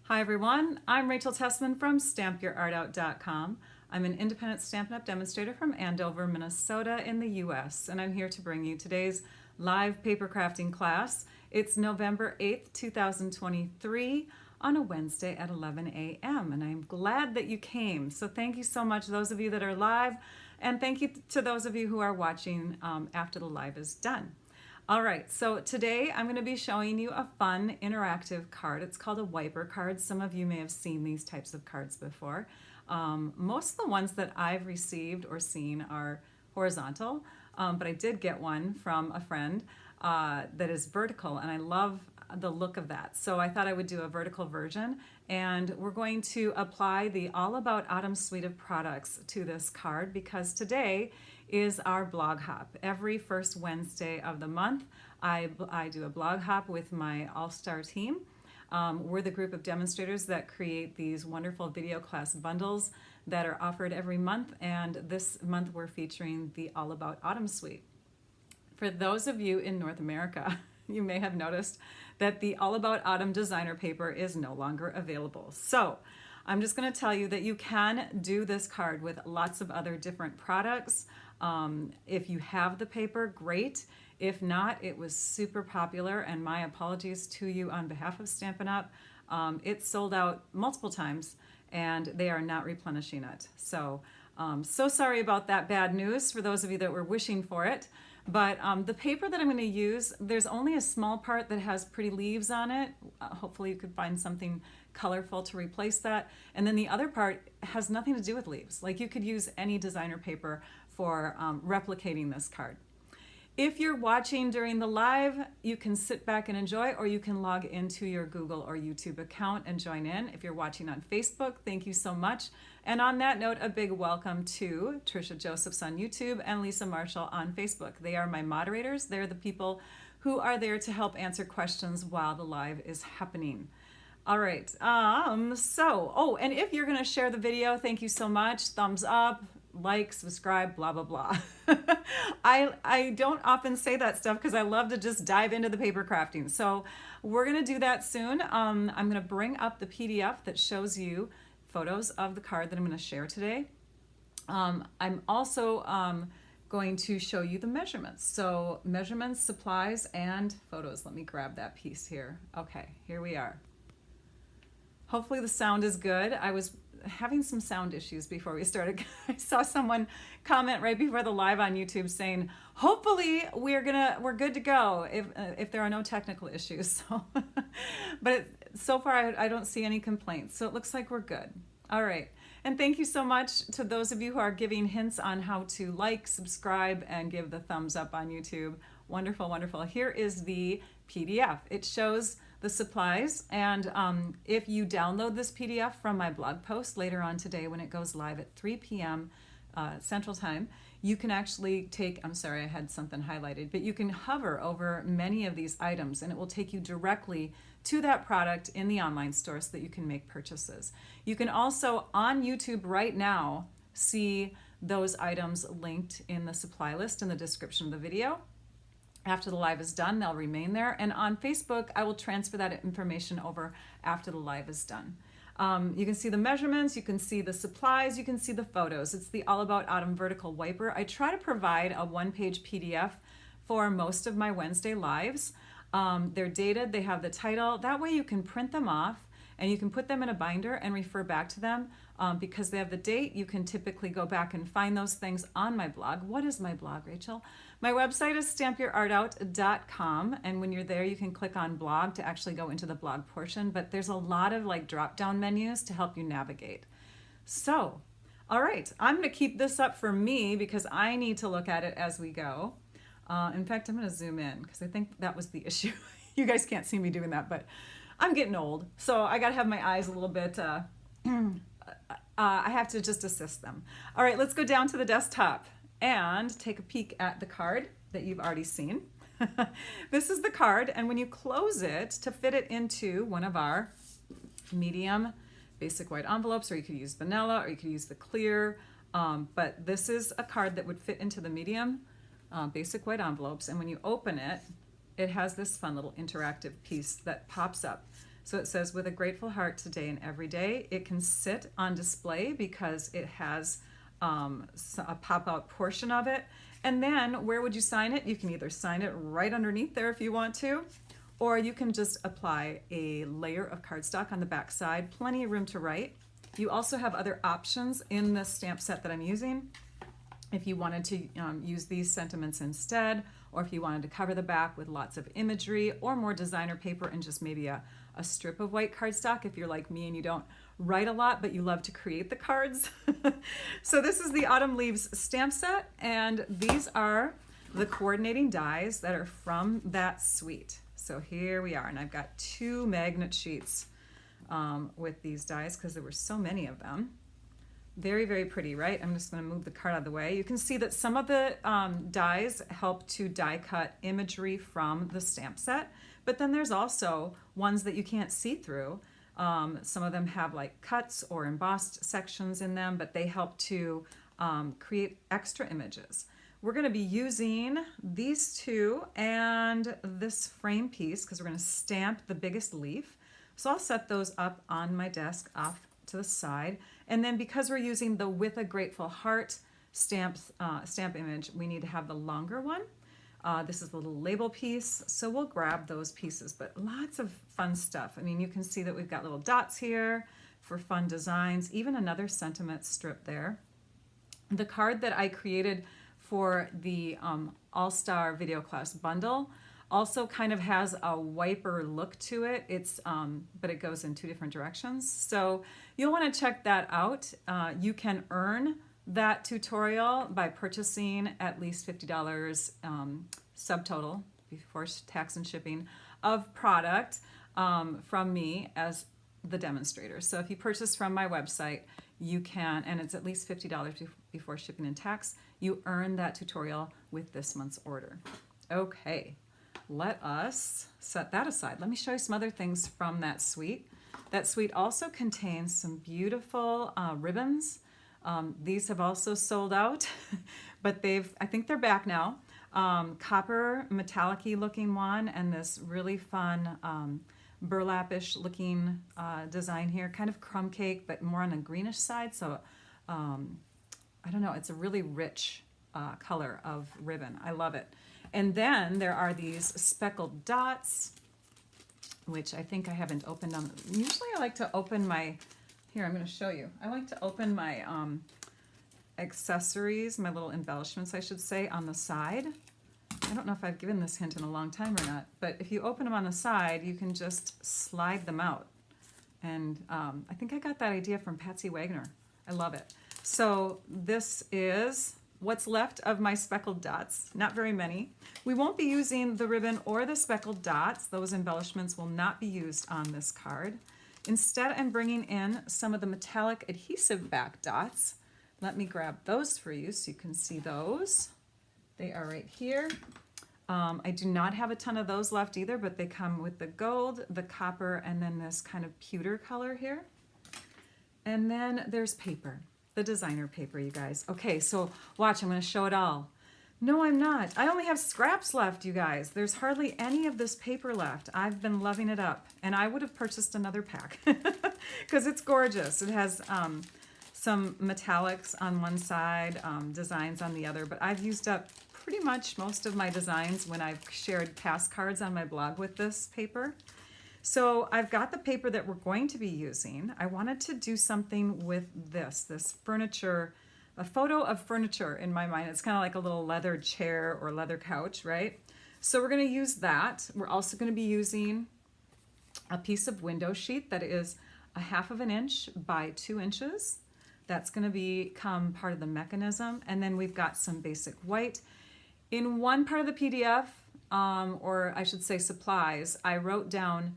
Hi everyone, I'm Rachel Tessman from stampyourartout.com. I'm an independent Stampin' Up! Demonstrator from Andover, Minnesota in the US, and I'm here to bring you today's live paper crafting class. It's November 8th, 2023 on a Wednesday at 11 a.m. and I'm glad that you came. So thank you so much, those of you that are live, and thank you to those of you who are watching after the live is done. All right, so today I'm going to be showing you a fun interactive card. It's called a wiper card. Some of you may have seen these types of cards before. Most of the ones that I've received or seen are horizontal, but I did get one from a friend that is vertical, and I love the look of that. So I thought I would do a vertical version, and we're going to apply the All About Autumn suite of products to this card because today is our blog hop. Every first Wednesday of the month, I do a blog hop with my all-star team. We're the group of demonstrators that create these wonderful video class bundles that are offered every month, and this month we're featuring the All About Autumn suite. For those of you in North America, you may have noticed that the All About Autumn designer paper is no longer available. So I'm just going to tell you that you can do this card with lots of other different products. If you have the paper, great. If not, it was super popular, and my apologies to you on behalf of Stampin' Up! It's sold out multiple times and they are not replenishing it. So, so sorry about that bad news for those of you that were wishing for it. But the paper that I'm going to use, there's only a small part that has pretty leaves on it. Hopefully you could find something colorful to replace that. And then the other part has nothing to do with leaves. Like you could use any designer paper for replicating this card. If you're watching during the live, you can sit back and enjoy, or you can log into your Google or YouTube account and join in. If you're watching on Facebook, thank you so much. And on that note, a big welcome to Trisha Josephs on YouTube and Lisa Marshall on Facebook. They are my moderators. They're the people who are there to help answer questions while the live is happening. All right, and if you're gonna share the video, thank you so much. Thumbs up, like, subscribe, blah, blah, blah. I don't often say that stuff because I love to just dive into the paper crafting. So we're gonna do that soon. I'm gonna bring up the PDF that shows you photos of the card that I'm gonna share today. I'm also going to show you the measurements. So measurements, supplies, and photos. Let me grab that piece here. Okay, here we are. Hopefully the sound is good. I was having some sound issues before we started. I saw someone comment right before the live on YouTube saying, hopefully we're good to go if there are no technical issues. So, but so far I don't see any complaints. So it looks like we're good. All right. And thank you so much to those of you who are giving hints on how to like, subscribe, and give the thumbs up on YouTube. Wonderful, wonderful. Here is the PDF. It shows the supplies, and if you download this PDF from my blog post later on today when it goes live at 3 p.m. Central Time, you can actually take, I'm sorry, I had something highlighted, but you can hover over many of these items and it will take you directly to that product in the online store so that you can make purchases. You can also, on YouTube right now, see those items linked in the supply list in the description of the video. After the live is done, they'll remain there. And on Facebook, I will transfer that information over after the live is done. You can see the measurements, you can see the supplies, you can see the photos. It's the All About Autumn Vertical Wiper. I try to provide a one-page PDF for most of my Wednesday lives. They're dated, they have the title. That way you can print them off and you can put them in a binder and refer back to them. Because they have the date, you can typically go back and find those things on my blog. What is my blog, Rachel? My website is stampyourartout.com, and when you're there, you can click on blog to actually go into the blog portion, but there's a lot of like drop-down menus to help you navigate. So, all right, I'm gonna keep this up for me because I need to look at it as we go. In fact, I'm gonna zoom in because I think that was the issue. You guys can't see me doing that, but I'm getting old, so I gotta have my eyes a little bit, I have to just assist them. All right, let's go down to the desktop and take a peek at the card that you've already seen. This is the card, and when you close it to fit it into one of our medium basic white envelopes, or you could use vanilla, or you could use the clear, but this is a card that would fit into the medium basic white envelopes, and when you open it, it has this fun little interactive piece that pops up. So it says, with a grateful heart today and every day. It can sit on display because it has a pop-out portion of it. And then where would you sign it? You can either sign it right underneath there if you want to, or you can just apply a layer of cardstock on the back side. Plenty of room to write. You also have other options in the stamp set that I'm using. If you wanted to use these sentiments instead, or if you wanted to cover the back with lots of imagery or more designer paper and just maybe a strip of white cardstock if you're like me and you don't write a lot but you love to create the cards. So this is the Autumn Leaves stamp set, and these are the coordinating dies that are from that suite. So here we are, and I've got 2 magnet sheets with these dies because there were so many of them. Very, very pretty, right? I'm just going to move the card out of the way. You can see that some of the dies help to die cut imagery from the stamp set, but then there's also ones that you can't see through. Some of them have like cuts or embossed sections in them, but they help to create extra images. We're going to be using these 2 and this frame piece because we're going to stamp the biggest leaf. So I'll set those up on my desk off to the side. And then because we're using the With a Grateful Heart stamp image, we need to have the longer one. This is the little label piece, so we'll grab those pieces, but lots of fun stuff. I mean, you can see that we've got little dots here for fun designs, even another sentiment strip there. The card that I created for the All-Star Video Class bundle also kind of has a wiper look to it. It's but it goes in 2 different directions. So you'll want to check that out. You can earn that tutorial by purchasing at least $50 subtotal before tax and shipping of product from me as the demonstrator. So if you purchase from my website, you can, and it's at least $50 before shipping and tax, you earn that tutorial with this month's order. Okay. Let us set that aside. Let me show you some other things from that suite. That suite also contains some beautiful ribbons. These have also sold out, but I think they're back now. Copper metallic-y looking one, and this really fun burlap-ish looking design here, kind of crumb cake, but more on the greenish side. So I don't know, it's a really rich color of ribbon. I love it. And then there are these speckled dots, which I think I haven't opened them. Usually I like to open my, here, I'm going to show you. I like to open my accessories, my little embellishments, I should say, on the side. I don't know if I've given this hint in a long time or not, but if you open them on the side, you can just slide them out. And I think I got that idea from Patsy Wagner. I love it. So this is what's left of my speckled dots, not very many. We won't be using the ribbon or the speckled dots. Those embellishments will not be used on this card. Instead, I'm bringing in some of the metallic adhesive back dots. Let me grab those for you so you can see those. They are right here. I do not have a ton of those left either, but they come with the gold, the copper, and then this kind of pewter color here. And then there's paper. The designer paper, you guys. Okay, so watch, I'm going to show it all. No, I'm not. I only have scraps left, you guys. There's hardly any of this paper left. I've been loving it up, and I would have purchased another pack because it's gorgeous. It has some metallics on one side, designs on the other, but I've used up pretty much most of my designs when I've shared past cards on my blog with this paper. So I've got the paper that we're going to be using. I wanted to do something with this furniture, a photo of furniture in my mind. It's kind of like a little leather chair or leather couch, right? So we're going to use that. We're also going to be using a piece of window sheet that is 1/2 inch by 2 inches. That's going to become part of the mechanism. And then we've got some basic white. In one part of the PDF, or I should say supplies, I wrote down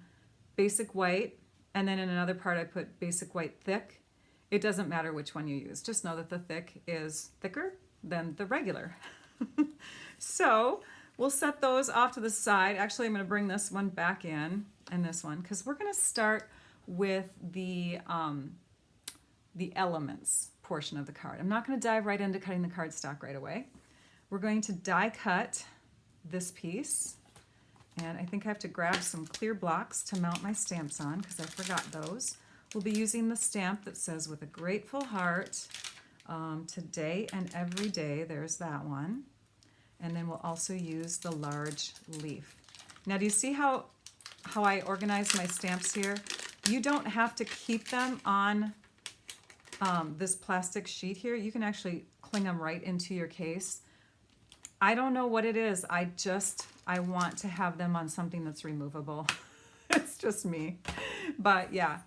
basic white, and then in another part I put basic white thick. It doesn't matter which one you use. Just know that the thick is thicker than the regular. So we'll set those off to the side. Actually, I'm going to bring this one back in, and this one, because we're going to start with the elements portion of the card. I'm not going to dive right into cutting the cardstock right away. We're going to die cut this piece, And I think I have to grab some clear blocks to mount my stamps on because I forgot those. We'll be using the stamp that says with a grateful heart, today and every day. There's that one. And then we'll also use the large leaf. Now do you see how I organize my stamps here? You don't have to keep them on this plastic sheet here. You can actually cling them right into your case. I don't know what it is. I want to have them on something that's removable. It's just me. But yeah,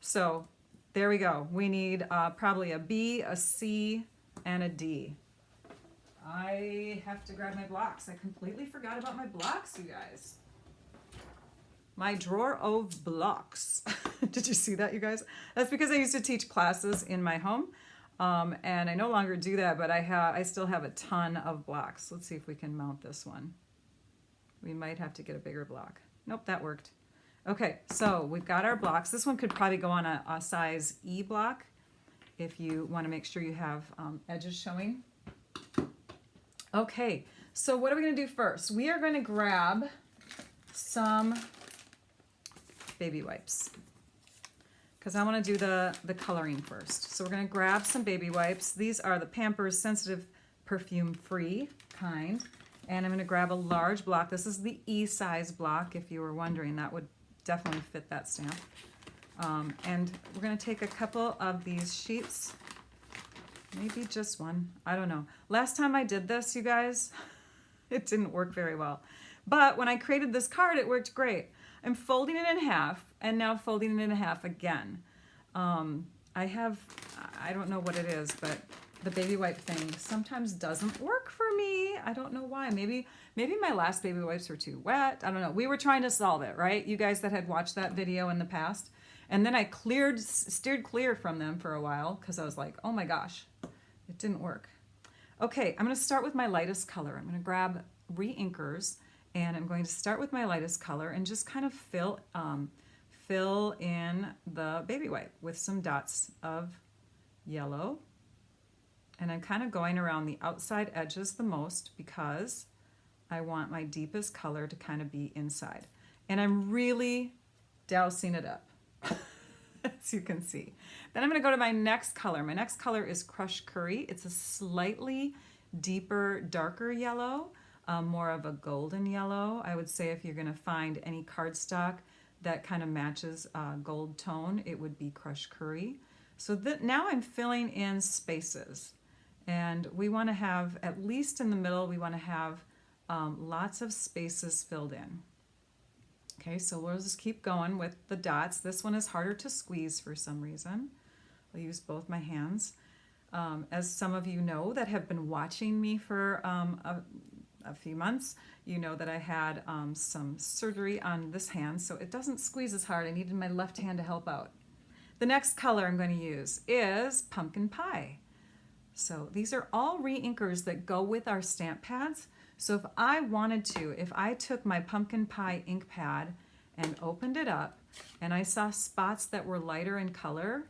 so there we go. We need probably a B, a C, and a D. I have to grab my blocks. I completely forgot about my blocks, you guys. My drawer of blocks. Did you see that, you guys? That's because I used to teach classes in my home. And I no longer do that, but I still have a ton of blocks. Let's see if we can mount this one. We might have to get a bigger block. Nope, that worked. Okay, so we've got our blocks. This one could probably go on a size E block if you want to make sure you have edges showing. Okay, so what are we going to do first? We are going to grab some baby wipes because I want to do the coloring first. So we're going to grab some baby wipes. These are the Pampers Sensitive Perfume Free kind. And I'm going to grab a large block. This is the E size block, if you were wondering. That would definitely fit that stamp. And we're going to take a couple of these sheets. Maybe just one. I don't know. Last time I did this, you guys, it didn't work very well. But when I created this card, it worked great. I'm folding it in half and now folding it in half again. I don't know what it is, but the baby wipe thing sometimes doesn't work for me. I don't know why. Maybe my last baby wipes were too wet. I don't know. We were trying to solve it, right? You guys that had watched that video in the past. And then I steered clear from them for a while because I was like, oh my gosh, it didn't work. Okay, I'm going to start with my lightest color. I'm going to grab re-inkers and I'm going to start with my lightest color and just kind of fill in the baby wipe with some dots of yellow. And I'm kind of going around the outside edges the most because I want my deepest color to kind of be inside. And I'm really dousing it up, as you can see. Then I'm going to go to my next color. My next color is Crushed Curry. It's a slightly deeper, darker yellow, more of a golden yellow. I would say if you're going to find any cardstock that kind of matches gold tone, it would be Crushed Curry. So now I'm filling in spaces. And we want to have, at least in the middle, we want to have lots of spaces filled in. Okay, so we'll just keep going with the dots. This one is harder to squeeze for some reason. I'll use both my hands. As some of you know that have been watching me for a few months, you know that I had some surgery on this hand, so it doesn't squeeze as hard. I needed my left hand to help out. The next color I'm going to use is Pumpkin Pie. So these are all re-inkers that go with our stamp pads. So if I took my Pumpkin Pie ink pad and opened it up and I saw spots that were lighter in color,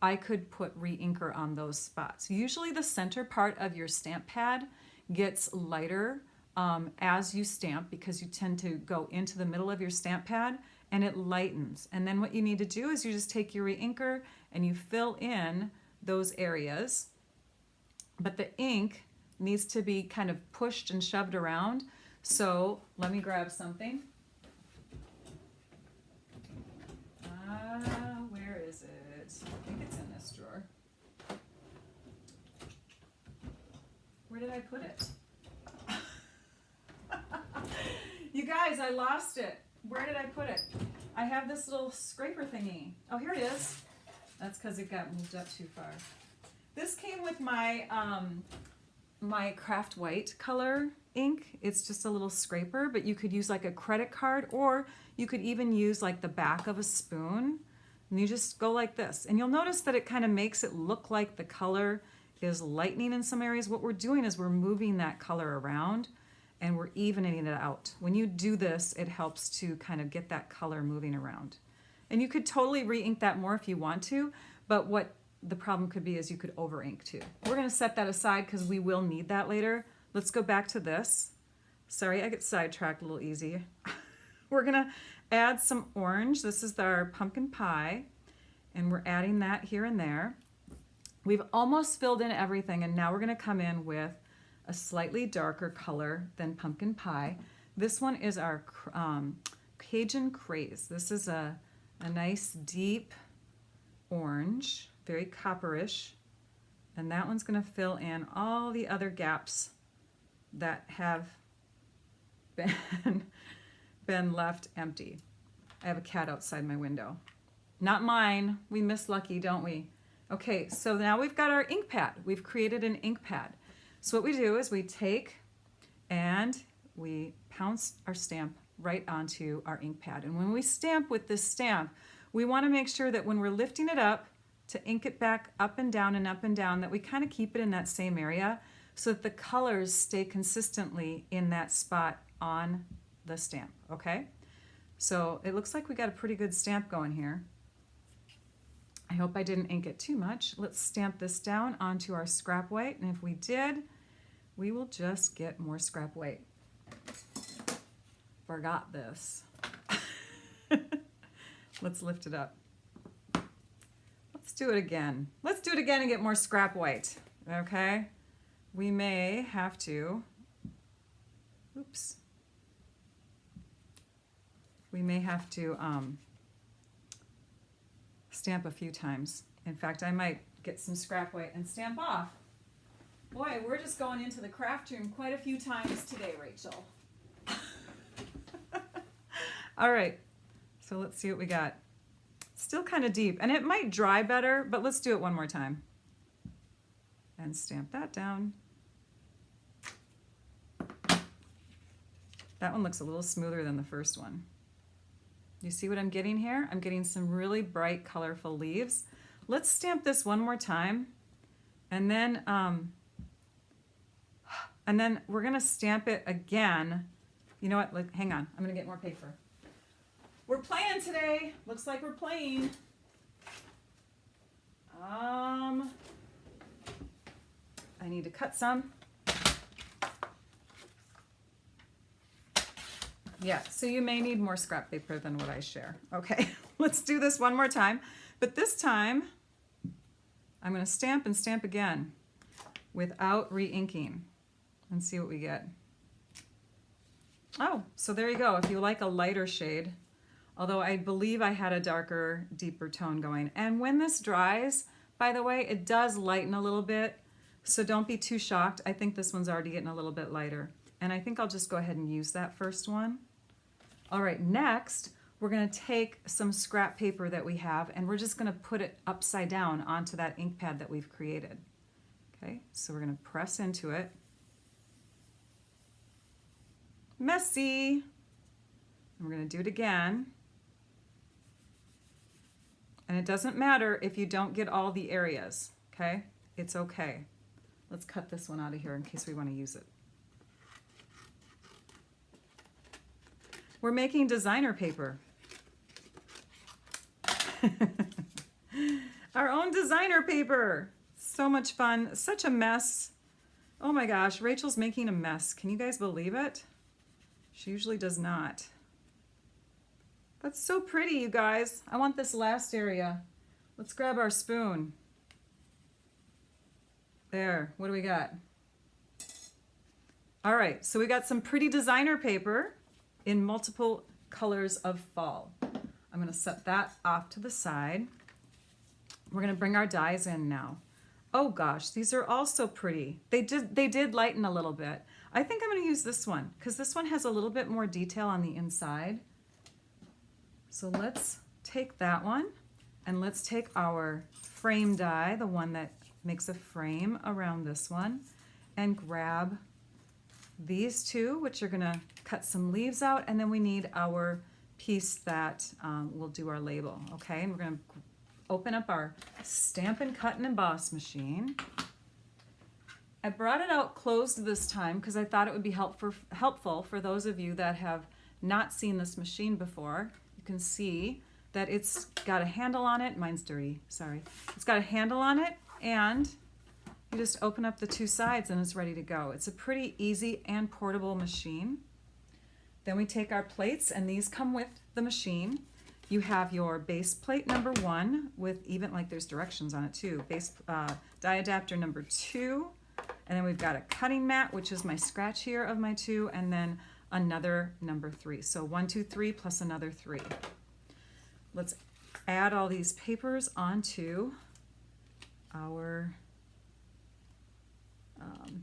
I could put re-inker on those spots. Usually the center part of your stamp pad gets lighter as you stamp because you tend to go into the middle of your stamp pad and it lightens. And then what you need to do is you just take your re-inker and you fill in those areas. But the ink needs to be kind of pushed and shoved around. So let me grab something. Where is it? I think it's in this drawer. Where did I put it? You guys, I lost it. Where did I put it? I have this little scraper thingy. Oh, here it is. That's because it got moved up too far. This came with my my Craft White color ink. It's just a little scraper, but you could use like a credit card or you could even use like the back of a spoon. And you just go like this. And you'll notice that it kind of makes it look like the color is lightening in some areas. What we're doing is we're moving that color around and we're evening it out. When you do this, it helps to kind of get that color moving around. And you could totally re-ink that more if you want to, but what the problem could be is you could over ink too. We're going to set that aside because we will need that later. Let's go back to this. Sorry, I get sidetracked a little easy. We're gonna add some orange. This is our pumpkin pie, and we're adding that here and there. We've almost filled in everything, and now we're gonna come in with a slightly darker color than pumpkin pie. This one is our Cajun Craze. This is a nice deep orange, very copperish, and that one's gonna fill in all the other gaps that have been left empty. I have a cat outside my window. Not mine. We miss Lucky, don't we? Okay, so now we've got our ink pad. We've created an ink pad. So what we do is we take and we pounce our stamp right onto our ink pad. And when we stamp with this stamp, we want to make sure that when we're lifting it up to ink it back up and down, that we kind of keep it in that same area so that the colors stay consistently in that spot on the stamp, okay? So it looks like we got a pretty good stamp going here. I hope I didn't ink it too much. Let's stamp this down onto our scrap white, and if we did, we will just get more scrap white. Forgot this. Let's lift it up. Let's do it again. Let's do it again and get more scrap white, okay? We may have to, oops. We may have to stamp a few times. In fact, I might get some scrap white and stamp off. Boy, we're just going into the craft room quite a few times today, Rachel. All right, so let's see what we got. Still kind of deep, and it might dry better, but let's do it one more time. And stamp that down. That one looks a little smoother than the first one. You see what I'm getting here? I'm getting some really bright, colorful leaves. Let's stamp this one more time, and then we're gonna stamp it again. You know what? Like, hang on. I'm gonna get more paper. We're playing today. Looks like we're playing. I need to cut some. Yeah, so you may need more scrap paper than what I share. Okay, let's do this one more time. But this time, I'm gonna stamp and stamp again without re-inking and see what we get. Oh, so there you go. If you like a lighter shade, although I believe I had a darker, deeper tone going. And when this dries, by the way, it does lighten a little bit, so don't be too shocked. I think this one's already getting a little bit lighter. And I think I'll just go ahead and use that first one. All right, next, we're gonna take some scrap paper that we have, and we're just gonna put it upside down onto that ink pad that we've created. Okay, so we're gonna press into it. Messy. And we're gonna do it again. And it doesn't matter if you don't get all the areas, okay? It's okay. Let's cut this one out of here in case we want to use it. We're making designer paper. Our own designer paper. So much fun. Such a mess. Oh my gosh, Rachel's making a mess. Can you guys believe it? She usually does not. That's so pretty, you guys. I want this last area. Let's grab our spoon. There, what do we got? All right, so we got some pretty designer paper in multiple colors of fall. I'm gonna set that off to the side. We're gonna bring our dies in now. Oh gosh, these are also pretty. They did lighten a little bit. I think I'm gonna use this one because this one has a little bit more detail on the inside. So let's take that one, and let's take our frame die, the one that makes a frame around this one, and grab these two, which are gonna cut some leaves out, and then we need our piece that will do our label, okay? And we're gonna open up our Stampin' Cut and Emboss machine. I brought it out closed this time because I thought it would be helpful for those of you that have not seen this machine before. You can see that it's got a handle on it. Mine's dirty, sorry. It's got a handle on it, and you just open up the two sides and it's ready to go. It's a pretty easy and portable machine. Then we take our plates, and these come with the machine. You have your base plate number 1 with even, like there's directions on it too, base die adapter number 2, and then we've got a cutting mat, which is my scratch here of my 2, and then another number 3. So 1, 2, 3 plus another 3. Let's add all these papers onto our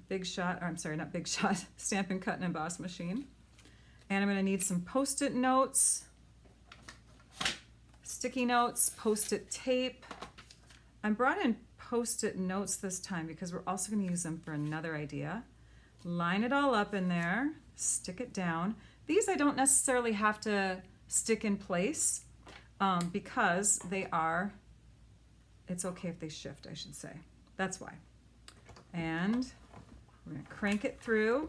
Big Shot, or I'm sorry, not Big Shot, Stampin' Cut and Emboss machine. And I'm going to need some Post-it notes, sticky notes, Post-it tape. I brought in Post-it notes this time because we're also going to use them for another idea. Line it all up in there, stick it down. These I don't necessarily have to stick in place because they are, it's okay if they shift, I should say. That's why. And we're going to crank it through.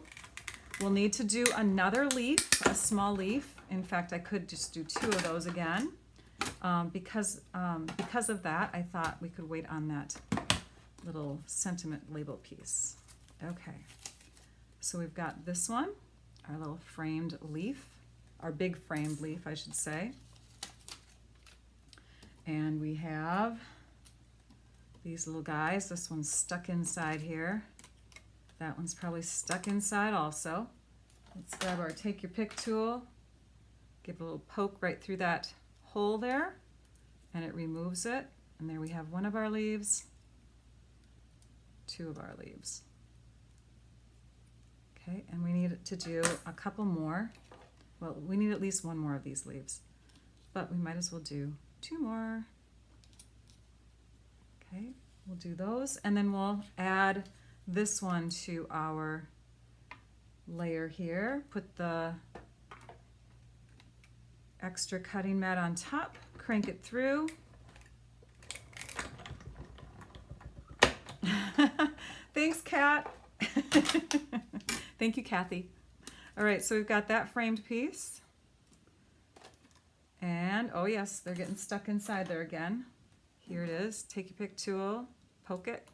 We'll need to do another leaf, a small leaf. In fact, I could just do 2 of those again. Because of that, I thought we could wait on that little sentiment label piece. Okay, so we've got this one, our little framed leaf, our big framed leaf, I should say. And we have these little guys. This one's stuck inside here. That one's probably stuck inside also. Let's grab our Take Your Pick tool, give it a little poke right through that hole there, and it removes it. And there we have one of our leaves, 2 of our leaves. Okay, and we need to do a couple more. Well, we need at least 1 more of these leaves, but we might as well do 2 more. Okay, we'll do those, and then we'll add this one to our layer here. Put the extra cutting mat on top, crank it through. Thanks, Kat. Thank you, Kathy. All right, so we've got that framed piece. And, oh yes, they're getting stuck inside there again. Here it is. Take your pick tool, poke it,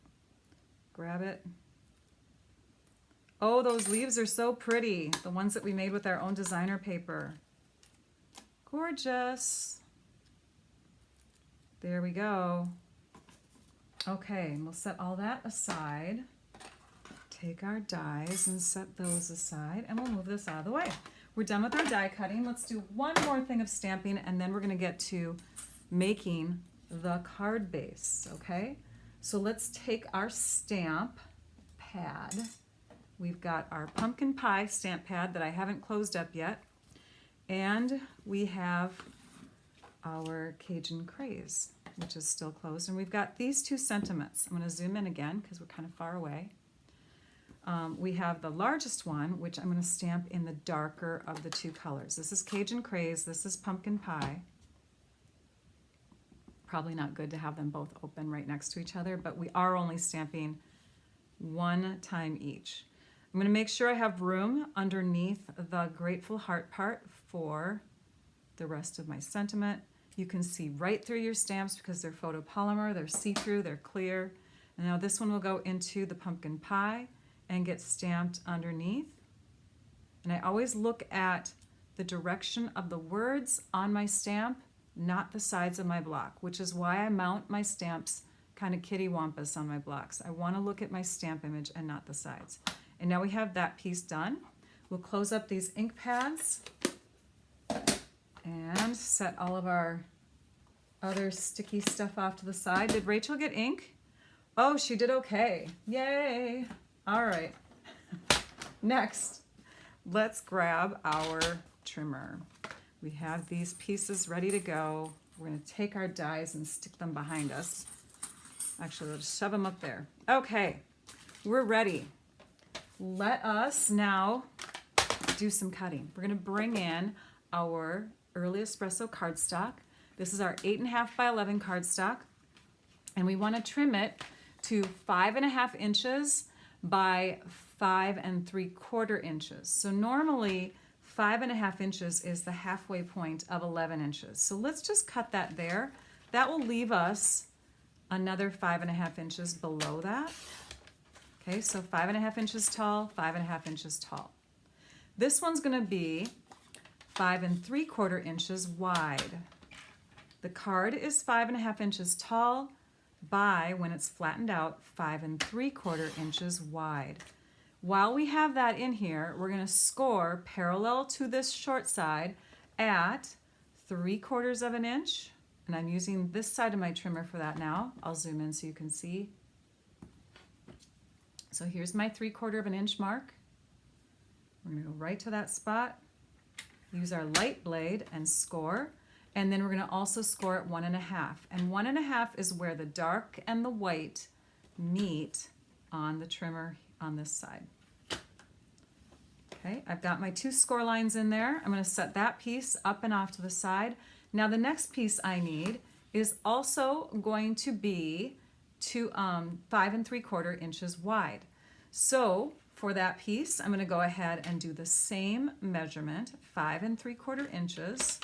grab it. Oh, those leaves are so pretty. The ones that we made with our own designer paper. Gorgeous. There we go. Okay, and we'll set all that aside. Take our dies and set those aside, and we'll move this out of the way. We're done with our die cutting. Let's do one more thing of stamping, and then we're going to get to making the card base, okay? So let's take our stamp pad. We've got our pumpkin pie stamp pad that I haven't closed up yet, and we have our Cajun Craze, which is still closed, and we've got these 2 sentiments. I'm going to zoom in again because we're kind of far away. We have the largest one, which I'm going to stamp in the darker of the 2 colors. This is Cajun Craze, this is Pumpkin Pie. Probably not good to have them both open right next to each other, but we are only stamping 1 time each. I'm going to make sure I have room underneath the Grateful Heart part for the rest of my sentiment. You can see right through your stamps because they're photopolymer, they're see-through, they're clear. And now this one will go into the pumpkin pie and get stamped underneath. And I always look at the direction of the words on my stamp, not the sides of my block, which is why I mount my stamps kind of kitty-wampus on my blocks. I want to look at my stamp image and not the sides. And now we have that piece done. We'll close up these ink pads and set all of our other sticky stuff off to the side. Did Rachel get ink? Oh, she did okay. Yay! All right. Next, let's grab our trimmer. We have these pieces ready to go. We're going to take our dies and stick them behind us. Actually, we'll just shove them up there. Okay, we're ready. Let us now do some cutting. We're going to bring in our Early Espresso cardstock. This is our 8.5 by 11 cardstock, and we want to trim it to 5.5 inches by 5 3/4 inches. So normally 5.5 inches is the halfway point of 11 inches. So let's just cut that there. That will leave us another 5.5 inches below that. Okay, so 5.5 inches tall, 5.5 inches tall. This one's going to be 5 3/4 inches wide. The card is 5.5 inches tall by, when it's flattened out, 5 3/4 inches wide. While we have that in here, we're going to score parallel to this short side at 3/4 of an inch. And I'm using this side of my trimmer for that now. I'll zoom in so you can see. So here's my 3/4 of an inch mark. We're going to go right to that spot, use our light blade and score. And then we're going to also score at 1.5. And 1.5 is where the dark and the white meet on the trimmer on this side. Okay, I've got my 2 score lines in there. I'm going to set that piece up and off to the side. Now the next piece I need is also going to be 5 3/4 inches wide. So for that piece, I'm going to go ahead and do the same measurement, 5 3/4 inches.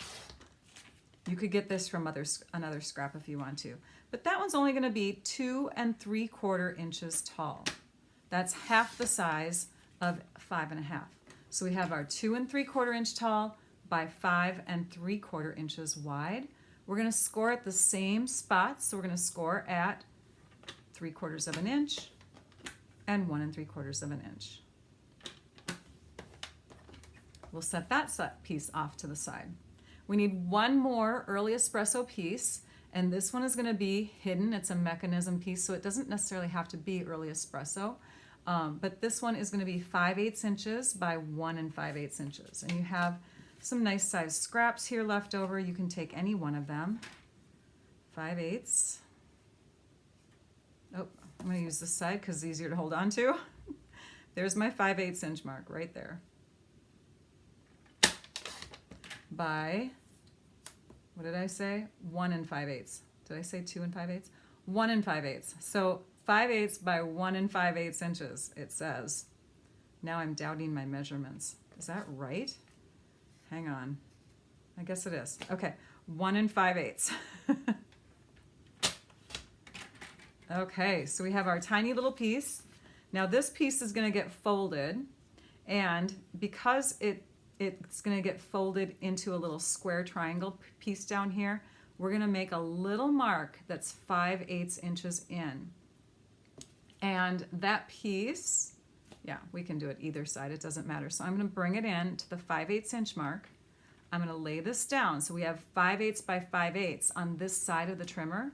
You could get this from another scrap if you want to, but that one's only going to be 2 3/4 inches tall. That's half the size of 5.5. So we have our 2 3/4 inch tall by 5 3/4 inches wide. We're going to score at the same spots. So we're going to score at 3/4 of an inch and 1 3/4 of an inch. We'll set that piece off to the side. We need one more early espresso piece, and this one is going to be hidden. It's a mechanism piece, so it doesn't necessarily have to be early espresso. But this one is going to be 5/8 inches by 1 5/8 inches. And you have some nice sized scraps here left over. You can take any one of them. 5/8. Oh, I'm going to use this side because it's easier to hold on to. There's my 5/8 inch mark right there. By, what did I say? 1 5/8. Did I say 2 5/8? 1 5/8. So 5/8 by 1 5/8 inches, it says. Now I'm doubting my measurements. Is that right? Hang on. I guess it is. Okay, 1 5/8. Okay, so we have our tiny little piece. Now this piece is going to get folded, and because it's going to get folded into a little square triangle piece down here, we're going to make a little mark that's 5/8 inches in. And that piece, yeah, we can do it either side, it doesn't matter. So I'm going to bring it in to the 5/8 inch mark. I'm going to lay this down. So we have 5/8 by 5/8 on this side of the trimmer.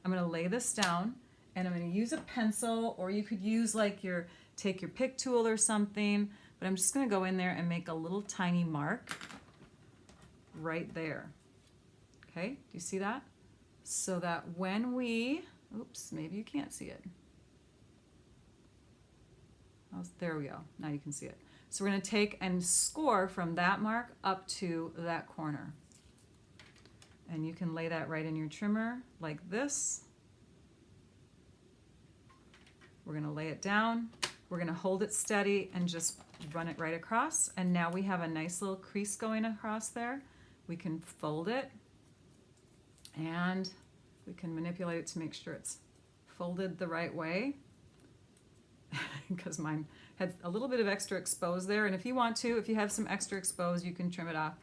I'm going to lay this down, and I'm going to use a pencil, or you could use like take your pick tool or something, but I'm just going to go in there and make a little tiny mark right there. Okay, do you see that? So that when we, oops, maybe you can't see it. Oh, there we go, now you can see it. So we're going to take and score from that mark up to that corner. And you can lay that right in your trimmer like this. We're going to lay it down. We're going to hold it steady and just run it right across. And now we have a nice little crease going across there. We can fold it, and we can manipulate it to make sure it's folded the right way. Because mine had a little bit of extra exposed there. And if you want to, if you have some extra exposed, you can trim it off.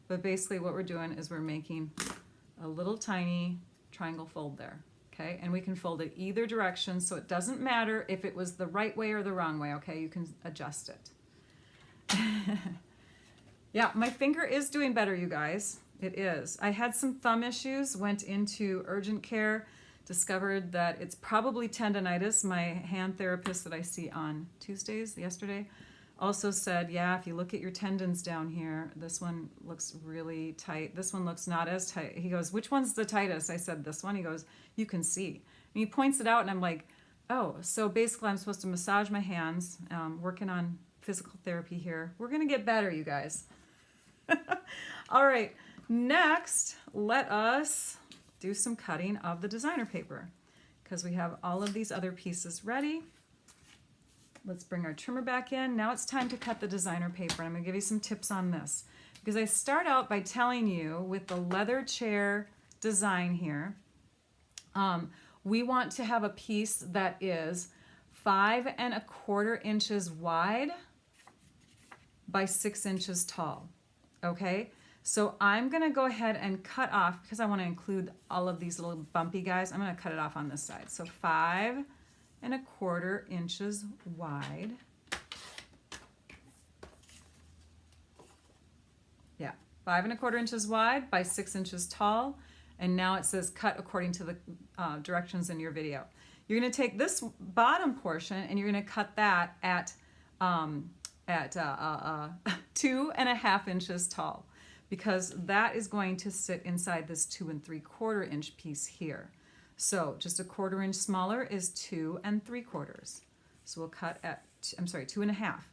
But basically what we're doing is we're making a little tiny triangle fold there. Okay, and we can fold it either direction, so it doesn't matter if it was the right way or the wrong way. Okay, you can adjust it. Yeah, my finger is doing better, you guys. It is. I had some thumb issues, went into urgent care, discovered that it's probably tendonitis. My hand therapist that I see on Tuesdays, yesterday, also said, yeah, if you look at your tendons down here, this one looks really tight. This one looks not as tight. He goes, which one's the tightest? I said, this one. He goes, you can see. And he points it out, and I'm like, oh, so basically I'm supposed to massage my hands, working on physical therapy here. We're going to get better, you guys. All right, next, let us do some cutting of the designer paper, because we have all of these other pieces ready. Let's bring our trimmer back in. Now it's time to cut the designer paper. I'm going to give you some tips on this, because I start out by telling you with the leather chair design here, we want to have a piece that is 5 1/4 inches wide by 6 inches tall. Okay, So I'm gonna go ahead and cut off, because I wanna include all of these little bumpy guys, I'm gonna cut it off on this side. So 5¼ inches wide. Yeah, 5¼ inches wide by 6 inches tall. And now it says cut according to the directions in your video. You're gonna take this bottom portion and you're gonna cut that at 2½ inches tall, because that is going to sit inside this 2¾ inch piece here. So just 1/4 inch smaller is 2 3/4. So we'll cut at, I'm sorry, 2½.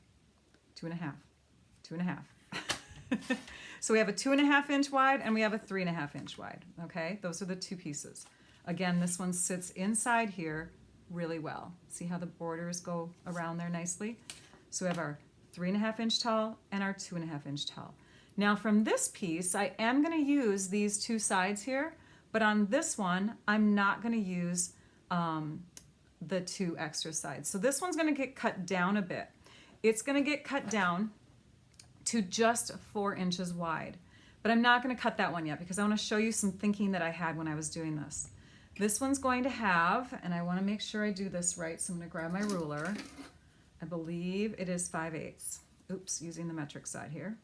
So we have a 2½ inch wide and we have a 3½ inch wide. Okay, those are the two pieces. Again, this one sits inside here really well. See how the borders go around there nicely? So we have our 3½ inch tall and our 2½ inch tall. Now from this piece, I am going to use these two sides here, but on this one, I'm not going to use the 2 extra sides. So this one's going to get cut down a bit. It's going to get cut down to just 4 inches wide. But I'm not going to cut that one yet because I want to show you some thinking that I had when I was doing this. This one's going to have, and I want to make sure I do this right, so I'm going to grab my ruler. I believe it is 5/8. Oops, using the metric side here.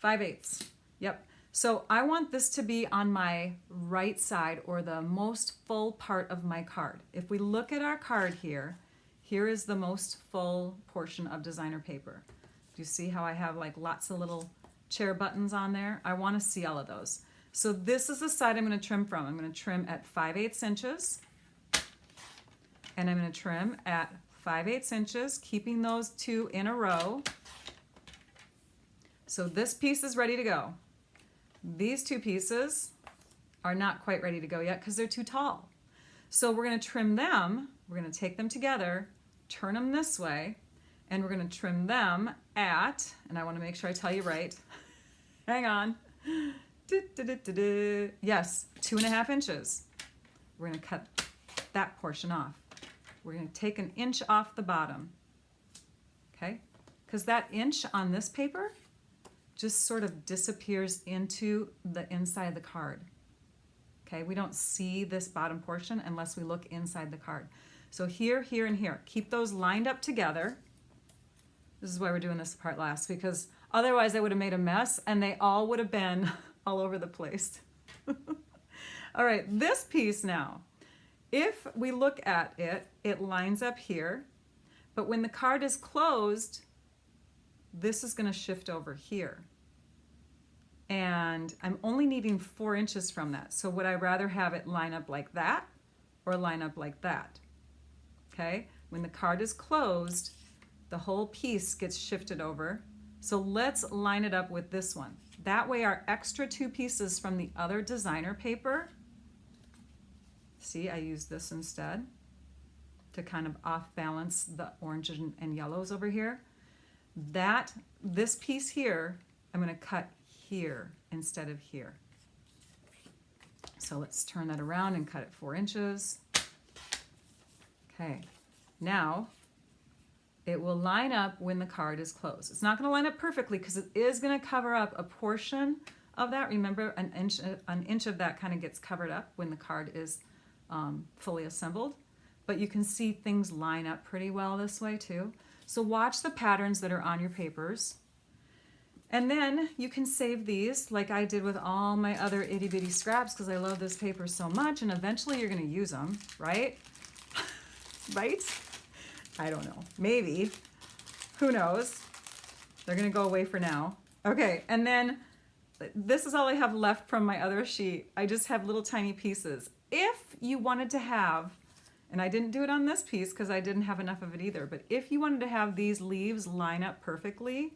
5/8. Yep. So I want this to be on my right side, or the most full part of my card. If we look at our card here, here is the most full portion of designer paper. Do you see how I have like lots of little chair buttons on there? I want to see all of those. So this is the side I'm going to trim from. I'm going to trim at 5/8 inches. And I'm going to trim at 5/8 inches, keeping those two in a row. So this piece is ready to go. These two pieces are not quite ready to go yet because they're too tall. So we're going to trim them. We're going to take them together, turn them this way, and we're going to trim them at, and I want to make sure I tell you right. Hang on. Yes, 2½ inches. We're going to cut that portion off. We're going to take 1 inch off the bottom. Okay? Because that inch on this paper just sort of disappears into the inside of the card. Okay? We don't see this bottom portion unless we look inside the card. So here, here, and here. Keep those lined up together. This is why we're doing this part last, because otherwise I would have made a mess and they all would have been all over the place. All right, this piece now, if we look at it, it lines up here, but when the card is closed, this is going to shift over here. And I'm only needing 4 inches from that. So would I rather have it line up like that or line up like that? Okay, when the card is closed, the whole piece gets shifted over. So let's line it up with this one. That way our extra 2 pieces from the other designer paper, see, I use this instead to kind of off balance the orange and yellows over here. This piece here, I'm going to cut here instead of here. So let's turn that around and cut it 4 inches. Okay, now it will line up when the card is closed. It's not going to line up perfectly because it is going to cover up a portion of that. Remember, an inch of that kind of gets covered up when the card is fully assembled. But you can see things line up pretty well this way too. So watch the patterns that are on your papers. And then you can save these like I did with all my other itty bitty scraps because I love this paper so much, and eventually you're going to use them, right? Right? I don't know. Maybe. Who knows? They're going to go away for now. Okay, and then this is all I have left from my other sheet. I just have little tiny pieces. If you wanted to have, and I didn't do it on this piece because I didn't have enough of it either, but if you wanted to have these leaves line up perfectly,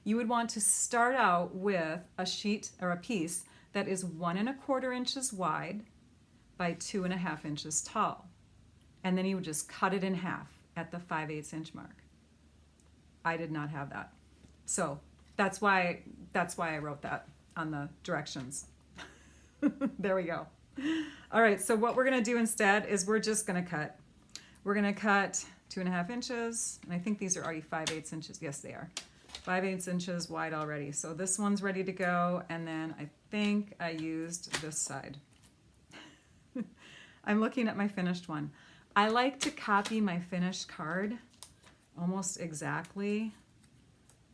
you would want to start out with a sheet or a piece that is 1¼ inches wide by 2½ inches tall. And then you would just cut it in half at the 5/8 inch mark. I did not have that. So that's why I wrote that on the directions. There we go. All right, so what we're gonna do instead is we're just gonna cut. We're gonna cut 2½ inches, and I think these are already 5/8 inches. Yes, they are. 5/8 inches wide already. So this one's ready to go, and then I think I used this side. I'm looking at my finished one. I like to copy my finished card almost exactly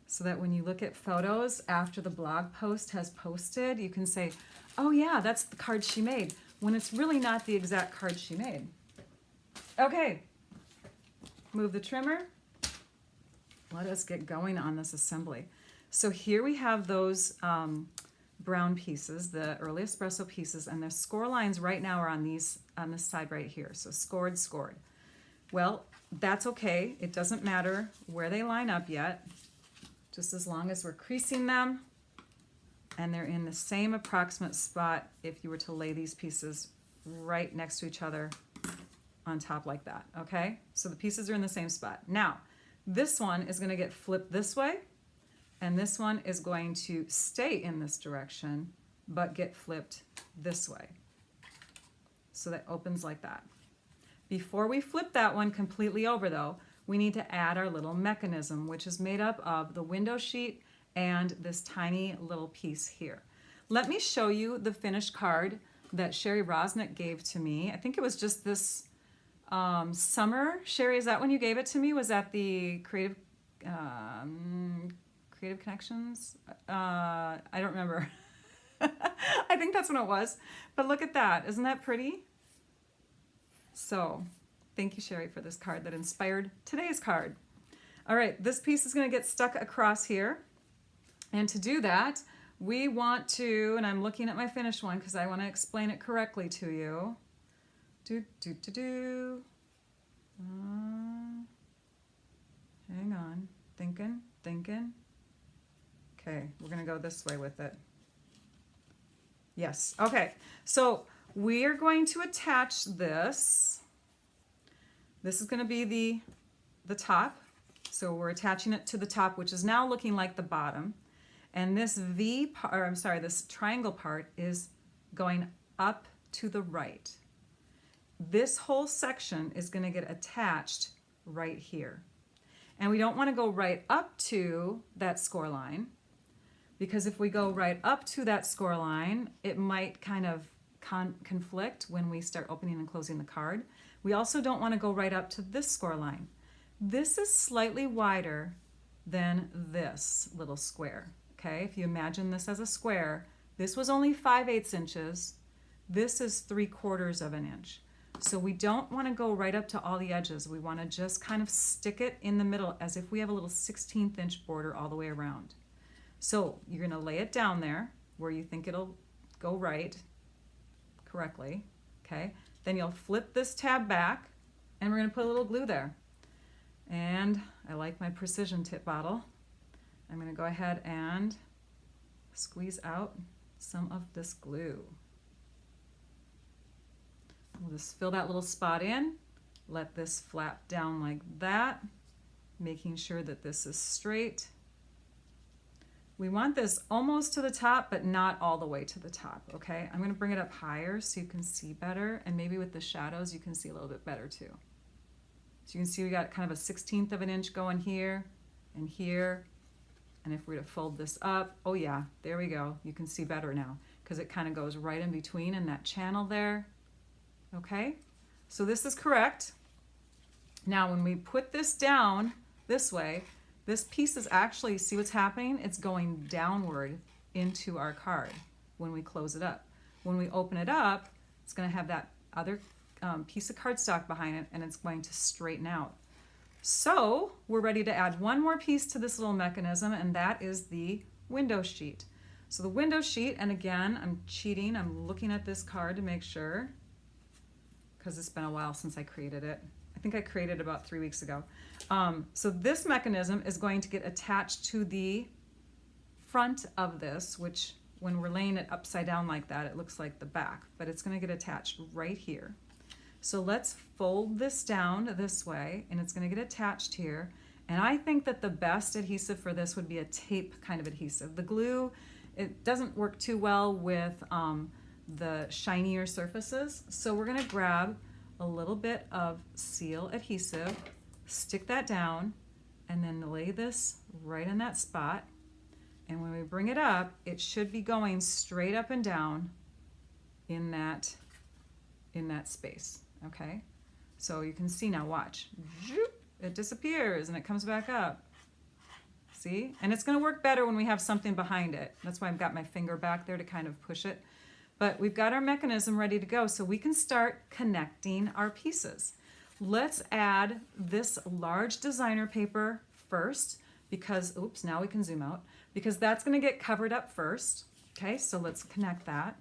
so that when you look at photos after the blog post has posted, you can say, oh yeah, that's the card she made, when it's really not the exact card she made. Okay, move the trimmer. Let us get going on this assembly. So here we have those brown pieces, the early espresso pieces, and the score lines right now are on this side right here. So scored, scored. Well, that's okay. It doesn't matter where they line up yet, just as long as we're creasing them and they're in the same approximate spot if you were to lay these pieces right next to each other on top like that, okay? So the pieces are in the same spot. Now, this one is going to get flipped this way, and this one is going to stay in this direction, but get flipped this way. So that opens like that. Before we flip that one completely over though, we need to add our little mechanism, which is made up of the window sheet and this tiny little piece here. Let me show you the finished card that Sherry Rosnick gave to me. I think it was just this summer. Sherry, is that when you gave it to me? Was that the Creative Connections? I don't remember. I think that's when it was. But look at that. Isn't that pretty? So thank you, Sherry, for this card that inspired today's card. All right, this piece is going to get stuck across here. And to do that, we want to, and I'm looking at my finished one because I want to explain it correctly to you. Hang on, thinking. Okay, we're gonna go this way with it. Yes, okay, so we are going to attach this. This is gonna be the top. So we're attaching it to the top, which is now looking like the bottom. And this this triangle part is going up to the right. This whole section is going to get attached right here. And we don't want to go right up to that score line, because if we go right up to that score line, it might kind of conflict when we start opening and closing the card. We also don't want to go right up to this score line. This is slightly wider than this little square. Okay, if you imagine this as a square, this was only 5/8 inches. This is 3/4 of an inch. So we don't want to go right up to all the edges. We want to just kind of stick it in the middle as if we have a little 1/16 inch border all the way around. So you're going to lay it down there where you think it'll go right correctly. Okay, then you'll flip this tab back and we're going to put a little glue there. And I like my precision tip bottle. I'm going to go ahead and squeeze out some of this glue. We'll just fill that little spot in, let this flap down like that, making sure that this is straight. We want this almost to the top, but not all the way to the top, okay? I'm going to bring it up higher so you can see better, and maybe with the shadows you can see a little bit better too. So you can see we got kind of a 1/16 of an inch going here and here. And if we were to fold this up, oh yeah, there we go. You can see better now because it kind of goes right in between in that channel there. Okay, so this is correct. Now when we put this down this way, this piece is actually, see what's happening? It's going downward into our card when we close it up. When we open it up, it's going to have that other piece of cardstock behind it, and it's going to straighten out. So we're ready to add one more piece to this little mechanism, and that is the window sheet. So the window sheet, and again, I'm cheating. I'm looking at this card to make sure, because it's been a while since I created it. I think I created it about 3 weeks ago. So this mechanism is going to get attached to the front of this, which when we're laying it upside down like that, it looks like the back, but it's going to get attached right here. So let's fold this down this way, and it's going to get attached here. And I think that the best adhesive for this would be a tape kind of adhesive. The glue, it doesn't work too well with the shinier surfaces. So we're going to grab a little bit of seal adhesive, stick that down, and then lay this right in that spot. And when we bring it up, it should be going straight up and down in that space, okay? So you can see now, watch. It disappears and it comes back up. See? And it's gonna work better when we have something behind it. That's why I've got my finger back there to kind of push it. But we've got our mechanism ready to go, so we can start connecting our pieces. Let's add this large designer paper first because, oops, now we can zoom out, because that's gonna get covered up first. Okay, so let's connect that.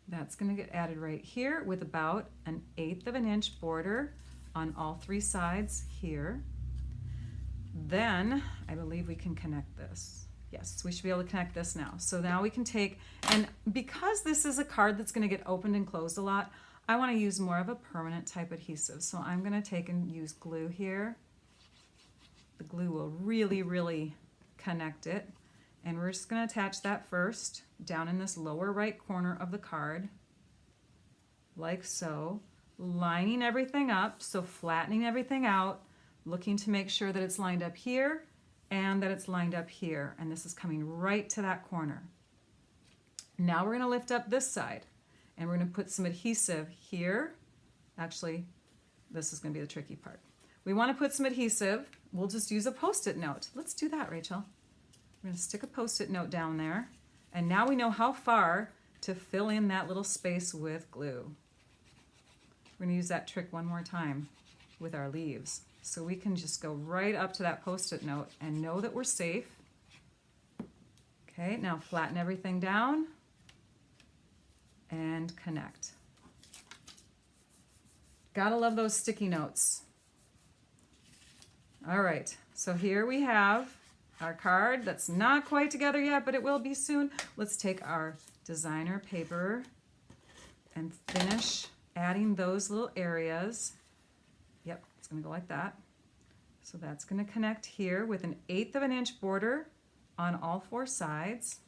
That's gonna get added right here with about 1/8 of an inch border on all 3 sides here. Then I believe we can connect this. Yes, we should be able to connect this now. So now we can take, and because this is a card that's gonna get opened and closed a lot, I wanna use more of a permanent type adhesive. So I'm gonna take and use glue here. The glue will really, really connect it. And we're just gonna attach that first down in this lower right corner of the card, like so, lining everything up, so flattening everything out, looking to make sure that it's lined up here and that it's lined up here, and this is coming right to that corner. Now we're gonna lift up this side, and we're gonna put some adhesive here. Actually, this is gonna be the tricky part. We wanna put some adhesive. We'll just use a Post-it note. Let's do that, Rachel. We're gonna stick a Post-it note down there, and now we know how far to fill in that little space with glue. We're gonna use that trick one more time with our leaves. So we can just go right up to that Post-it note and know that we're safe. Okay, now flatten everything down and connect. Gotta love those sticky notes. All right, so here we have our card that's not quite together yet, but it will be soon. Let's take our designer paper and finish adding those little areas. Yep, it's gonna go like that. So that's gonna connect here with 1/8 of an inch border on all 4 sides.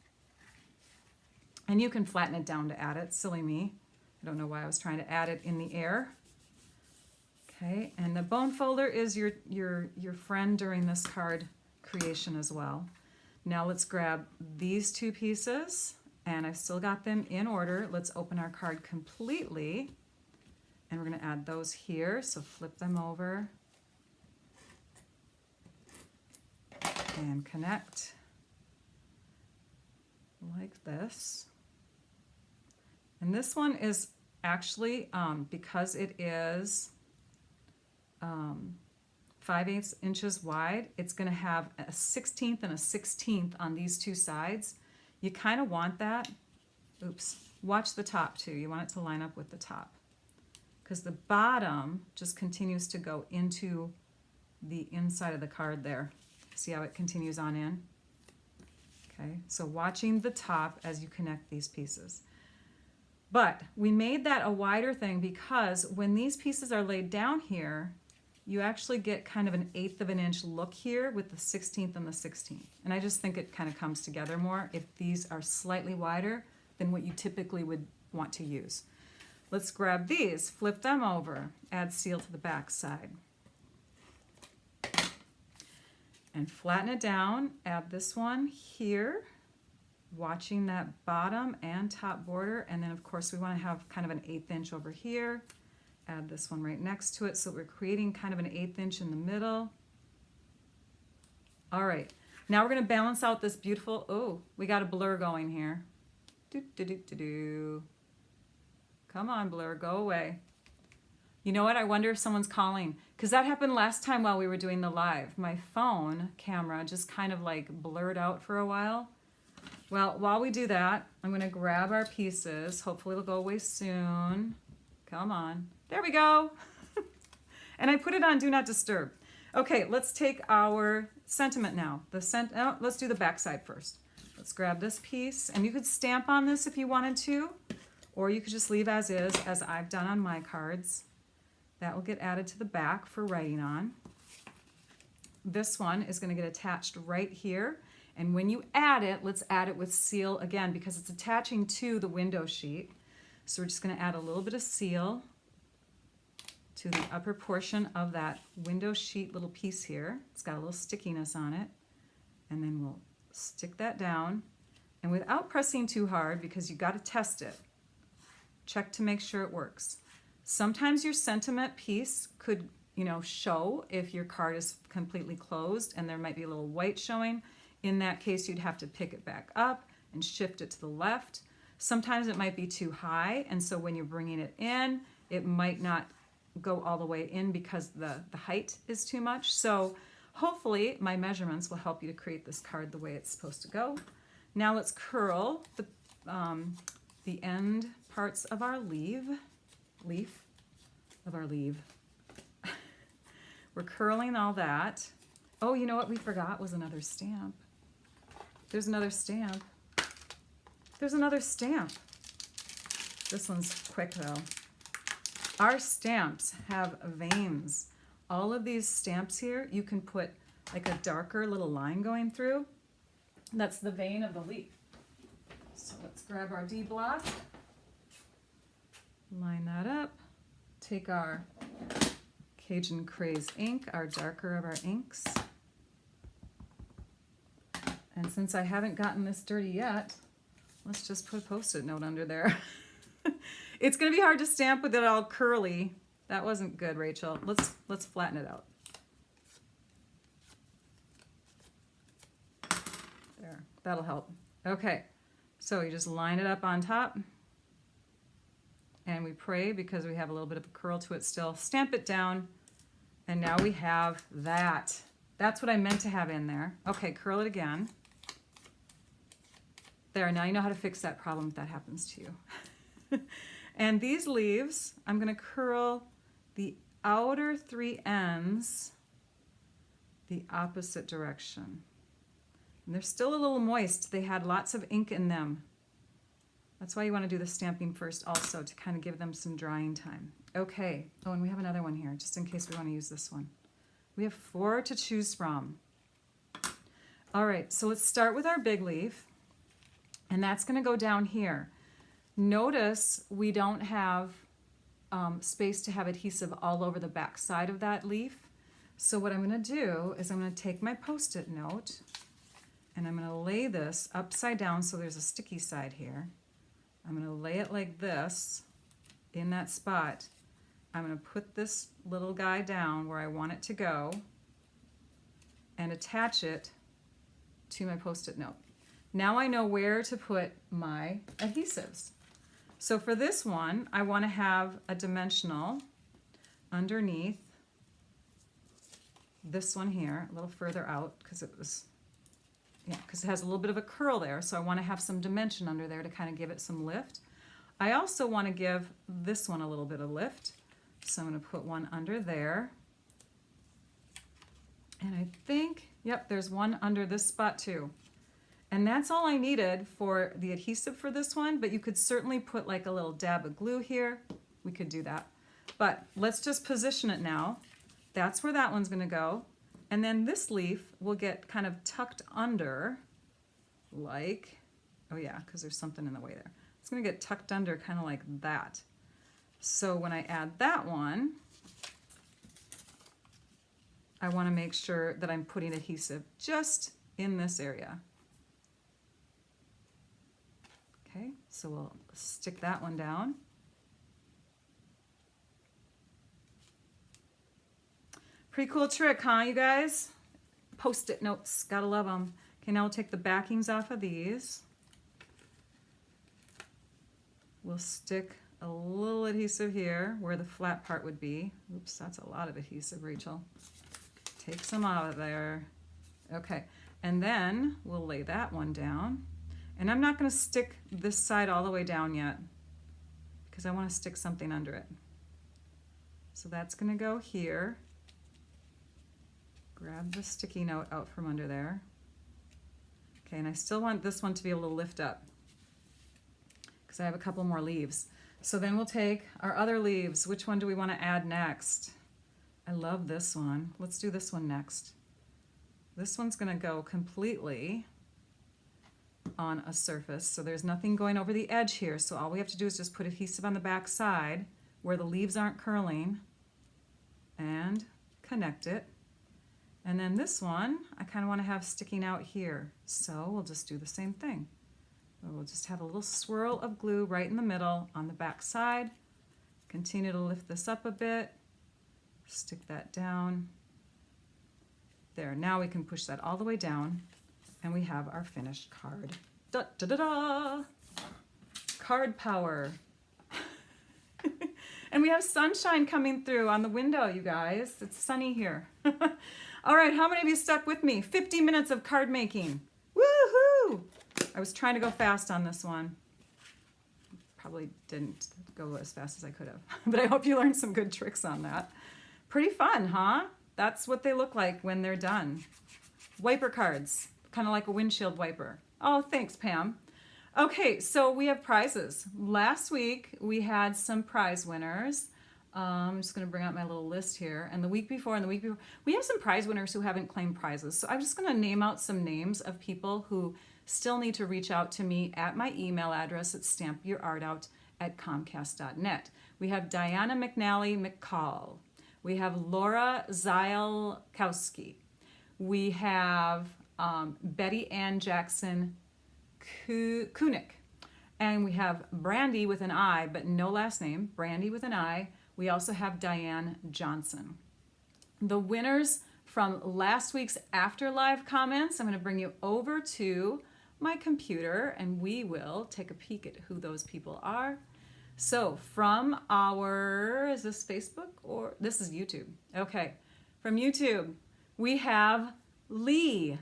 And you can flatten it down to add it, silly me. I don't know why I was trying to add it in the air. Okay, and the bone folder is your friend during this card creation as well. Now let's grab these 2 pieces, and I've still got them in order. Let's open our card completely, and we're gonna add those here. So flip them over and connect like this. And this one is actually, because it is 5/8 inches wide, it's gonna have a 1/16 and a 1/16 on these 2 sides. You kind of want that. Oops, watch the top too. You want it to line up with the top, because the bottom just continues to go into the inside of the card there. See how it continues on in? Okay, so watching the top as you connect these pieces. But we made that a wider thing because when these pieces are laid down here, you actually get kind of 1/8 of an inch look here with the 1/16 and the 1/16. And I just think it kind of comes together more if these are slightly wider than what you typically would want to use. Let's grab these, flip them over, add seal to the back side. And flatten it down, add this one here, watching that bottom and top border. And then of course we want to have kind of 1/8 inch over here. Add this one right next to it, so we're creating kind of 1/8 inch in the middle. All right, now we're gonna balance out this beautiful, oh, we got a blur going here. Come on, blur, go away. You know what, I wonder if someone's calling, because that happened last time while we were doing the live. My phone camera just kind of like blurred out for a while. Well, while we do that, I'm gonna grab our pieces. Hopefully it'll go away soon. Come on. There we go. And I put it on Do Not Disturb. Okay, let's take our sentiment now. Let's do the back side first. Let's grab this piece, and you could stamp on this if you wanted to, or you could just leave as is, as I've done on my cards. That will get added to the back for writing on. This one is going to get attached right here, and when you add it, let's add it with seal again because it's attaching to the window sheet. So we're just going to add a little bit of seal to the upper portion of that window sheet little piece here. It's got a little stickiness on it. And then we'll stick that down. And without pressing too hard, because you got to test it, check to make sure it works. Sometimes your sentiment piece could, show if your card is completely closed and there might be a little white showing. In that case, you'd have to pick it back up and shift it to the left. Sometimes it might be too high, and so when you're bringing it in, it might not go all the way in because the height is too much. So hopefully my measurements will help you to create this card the way it's supposed to go. Now let's curl the end parts of our leaf. We're curling all that. Oh, you know what we forgot was another stamp. There's another stamp. There's another stamp. This one's quick though. Our stamps have veins. All of these stamps here, you can put like a darker little line going through. That's the vein of the leaf. So let's grab our D block, line that up, take our Cajun Craze ink, our darker of our inks. And since I haven't gotten this dirty yet, let's just put a Post-it note under there. It's going to be hard to stamp with it all curly. That wasn't good, Rachel. Let's flatten it out. There, that'll help. Okay, so you just line it up on top. And we pray, because we have a little bit of a curl to it still. Stamp it down. And now we have that. That's what I meant to have in there. Okay, curl it again. There, now you know how to fix that problem if that happens to you. And these leaves, I'm going to curl the outer three ends the opposite direction. And they're still a little moist. They had lots of ink in them. That's why you want to do the stamping first also, to kind of give them some drying time. Okay. Oh, and we have another one here, just in case we want to use this one. We have 4 to choose from. All right, so let's start with our big leaf. And that's going to go down here. Notice we don't have space to have adhesive all over the back side of that leaf. So what I'm going to do is I'm going to take my Post-it note and I'm going to lay this upside down so there's a sticky side here. I'm going to lay it like this in that spot. I'm going to put this little guy down where I want it to go and attach it to my Post-it note. Now I know where to put my adhesives. So for this one, I want to have a dimensional underneath this one here, a little further out, because it has a little bit of a curl there. So I want to have some dimension under there to kind of give it some lift. I also want to give this one a little bit of lift. So I'm going to put one under there. And I think, yep, there's one under this spot too. And that's all I needed for the adhesive for this one, but you could certainly put like a little dab of glue here. We could do that. But let's just position it now. That's where that one's going to go. And then this leaf will get kind of tucked under, like, oh yeah, because there's something in the way there. It's going to get tucked under kind of like that. So when I add that one, I want to make sure that I'm putting adhesive just in this area. Okay, so we'll stick that one down. Pretty cool trick, huh, you guys? Post-it notes, gotta love them. Okay, now we'll take the backings off of these. We'll stick a little adhesive here where the flat part would be. Oops, that's a lot of adhesive, Rachel. Take some out of there. Okay, and then we'll lay that one down. And I'm not going to stick this side all the way down yet because I want to stick something under it. So that's going to go here. Grab the sticky note out from under there. Okay, and I still want this one to be able to lift up because I have a couple more leaves. So then we'll take our other leaves. Which one do we want to add next? I love this one. Let's do this one next. This one's going to go completely on a surface, so there's nothing going over the edge here, so all we have to do is just put adhesive on the back side where the leaves aren't curling, and connect it. And then this one, I kind of want to have sticking out here. So we'll just do the same thing. We'll just have a little swirl of glue right in the middle on the back side. Continue to lift this up a bit. Stick that down. There, now we can push that all the way down and we have our finished card. Da, da, da, da. Card power. And we have sunshine coming through on the window, you guys. It's sunny here. All right, how many of you stuck with me? 50 minutes of card making. Woohoo! I was trying to go fast on this one. Probably didn't go as fast as I could have, but I hope you learned some good tricks on that. Pretty fun, huh? That's what they look like when they're done. Wiper cards, kind of like a windshield wiper. Oh, thanks, Pam. Okay, so we have prizes. Last week we had some prize winners. I'm just going to bring out my little list here. And the week before and the week before, we have some prize winners who haven't claimed prizes. So I'm just going to name out some names of people who still need to reach out to me at my email address at stampyourartout@comcast.net. We have Diana McNally McCall. We have Laura Zielkowski. We have Betty Ann Jackson Kunick. And we have Brandy with an I, but no last name, Brandy with an I. We also have Diane Johnson. The winners from last week's After Live comments, I'm going to bring you over to my computer and we will take a peek at who those people are. So from our, is this Facebook or this is YouTube? Okay, from YouTube, we have Lee.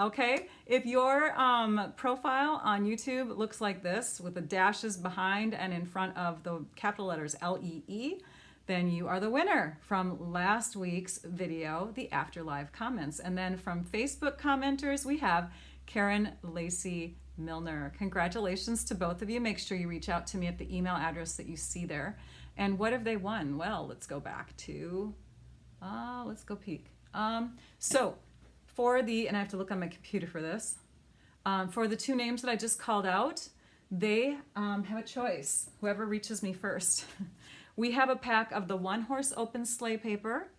Okay, if your profile on YouTube looks like this with the dashes behind and in front of the capital letters LEE, then you are the winner from last week's video, the After Live comments. And then from Facebook commenters, we have Karen Lacey Milner. Congratulations to both of you. Make sure you reach out to me at the email address that you see there. And what have they won? Well, let's go back to, let's go peek. So for the, and I have to look on my computer for this, for the two names that I just called out, they have a choice, whoever reaches me first. We have a pack of the One Horse Open Sleigh paper,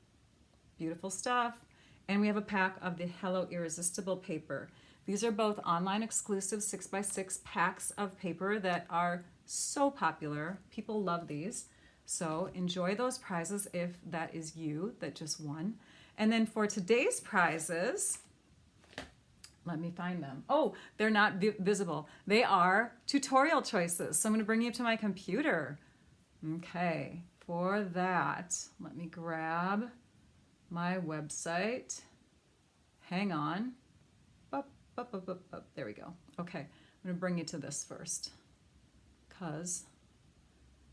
beautiful stuff, and we have a pack of the Hello Irresistible paper. These are both online exclusive 6x6 packs of paper that are so popular. People love these. So enjoy those prizes if that is you that just won. And then for today's prizes, let me find them. Oh, they're not visible. They are tutorial choices. So I'm going to bring you to my computer. Okay, for that, let me grab my website. Hang on. There we go. Okay, I'm going to bring you to this first because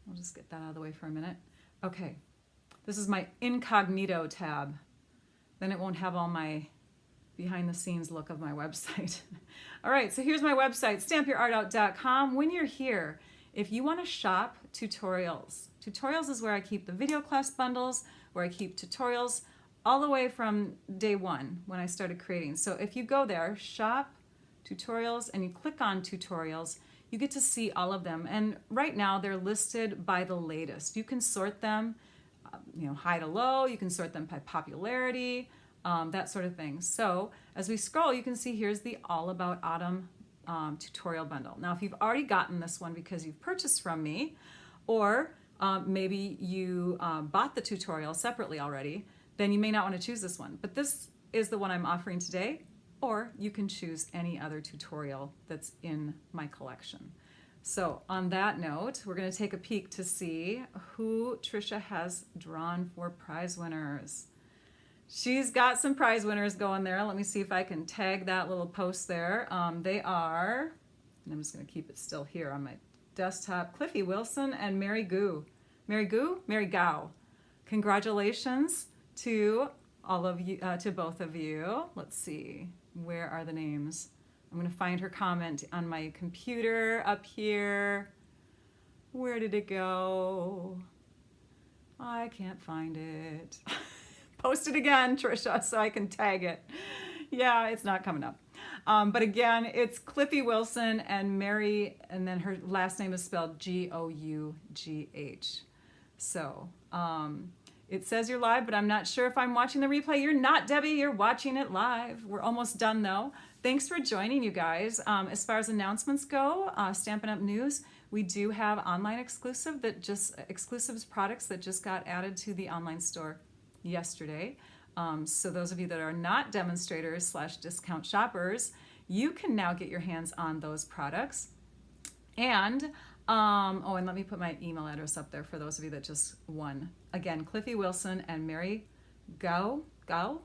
I'll just get that out of the way for a minute. Okay, this is my incognito tab. Then it won't have all my behind the scenes look of my website. All right, so here's my website, stampyourartout.com. When you're here, if you want to shop tutorials is where I keep the video class bundles, where I keep tutorials all the way from day one when I started creating. So if you go there, shop tutorials, and you click on tutorials, you get to see all of them. And right now they're listed by the latest. You can sort them, high to low, you can sort them by popularity, that sort of thing. So as we scroll, you can see here's the All About Autumn tutorial bundle. Now, if you've already gotten this one because you've purchased from me, or maybe you bought the tutorial separately already, then you may not want to choose this one. But this is the one I'm offering today, or you can choose any other tutorial that's in my collection. So on that note, we're going to take a peek to see who Trisha has drawn for prize winners. She's got some prize winners going there. Let me see if I can tag that little post there. They are, and I'm just going to keep it still here on my desktop, Cliffy Wilson and Mary Goo. Mary Gao. Congratulations to all of you, to both of you. Let's see, where are the names? I'm going to find her comment on my computer up here. Where did it go? I can't find it. Post it again, Trisha, so I can tag it. Yeah, it's not coming up. But again, it's Cliffy Wilson and Mary, and then her last name is spelled Gough. So It says you're live, but I'm not sure if I'm watching the replay. You're not, Debbie. You're watching it live. We're almost done, though. Thanks for joining, you guys. As far as announcements go, Stampin' Up! News, we do have online exclusives products that just got added to the online store yesterday. So those of you that are not demonstrators / discount shoppers, you can now get your hands on those products. And and let me put my email address up there for those of you that just won. Again, Cliffy Wilson and Mary Gough, Gough.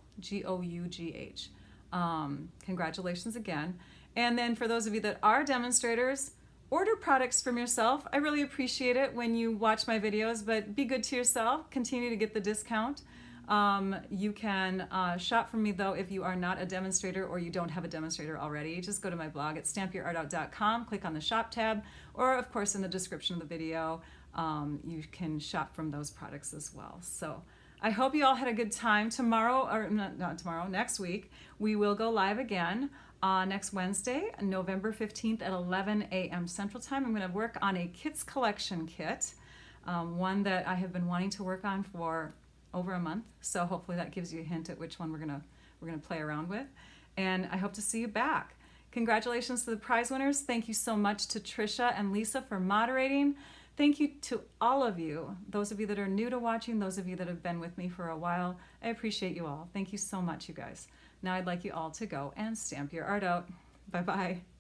Congratulations again. And then for those of you that are demonstrators, order products from yourself. I really appreciate it when you watch my videos, but be good to yourself. Continue to get the discount. You can shop from me, though, if you are not a demonstrator or you don't have a demonstrator already. Just go to my blog at stampyourartout.com, click on the shop tab, or of course in the description of the video, you can shop from those products as well. So I hope you all had a good time. Tomorrow, or not tomorrow, next week, we will go live again. Next Wednesday, November 15th at 11 a.m. Central Time. I'm going to work on a Kits Collection kit, one that I have been wanting to work on for over a month. So hopefully that gives you a hint at which one we're gonna play around with. And I hope to see you back. Congratulations to the prize winners. Thank you so much to Trisha and Lisa for moderating. Thank you to all of you, those of you that are new to watching, those of you that have been with me for a while. I appreciate you all. Thank you so much, you guys. Now I'd like you all to go and stamp your art out. Bye-bye.